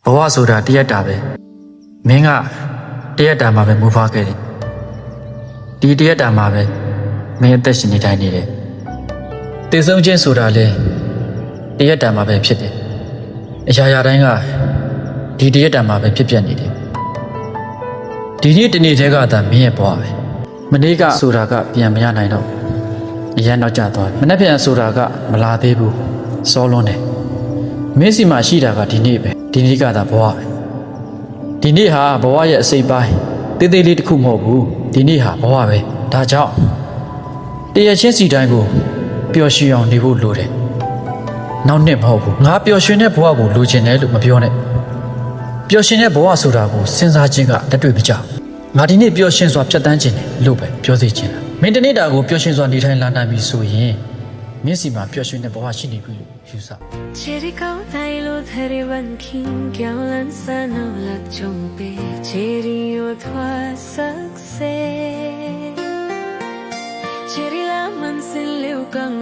ဘဝဆိုတာတရက်တာပဲမင်းကတရက်တာမှာပဲမူဖွားခဲ့တယ်ဒီတရက်တာမှာပဲမင်းအသက်ရှင်နေတိုင်းနေတယ်တည်ဆုံးခြင်းဆိုတာလေတရက်တာမှာပဲဖြစ်တယ်အရာရာတိုင်းကဒီတရက်တာမှာပဲဖြစ်ပြနေတယ်ဒီနေ့တနေ့တည်းကသာမင်းရဲ့ဘဝပဲမနေ့ကဆိုတာကပြန်မရနိုင်တော့အရန်တော့ကြသွားပြီမနေ့ပြန်ဆိုတာကမလာသေးဘူးစောလွန်းတယ်မင်းစီမှာရှိတာကဒီနေ့ပဲဒီနေ့ကသာဘဝပဲဒီနေ့ဟာဘဝရဲ့အစိပ်ပိုင်းတေးသေးလေးတစ်ခုမဟုတ်ဘူးဒီနေ့ဟာဘဝပဲဒါကြောင့်တရချင်းစီတိုင်းကိုပျော်ရွှင်အောင်နေဖို့လိုတယ်နောက်နှစ်မဟုတ်ဘူးငါပျော်ရွှင်တဲ့ဘဝကိုလိုချင်တယ်လို့မပြောနဲ့ပျော်ရွှင်တဲ့ဘဝဆိုတာကိုစဉ်းစားခြင်းကလက်တွေ့မကျငါဒီနေ့ပျော်ရွှင်စွာဖြတ်တန်းခြင်းတယ်လို့ပဲပြောသိချင်တာမင်းတနေ့တာကိုပျော်ရွှင်စွာနေထိုင်လာနိုင်ပြီဆိုရင်မင်းစီမှာပျော်ရွှင်တဲ့ဘဝရှိနေပြီလို့ယူဆCherry cow tai lo thare ban king kya lan sa no lak chong pe cherry yo thwa sak se Cherry la man sin leu kang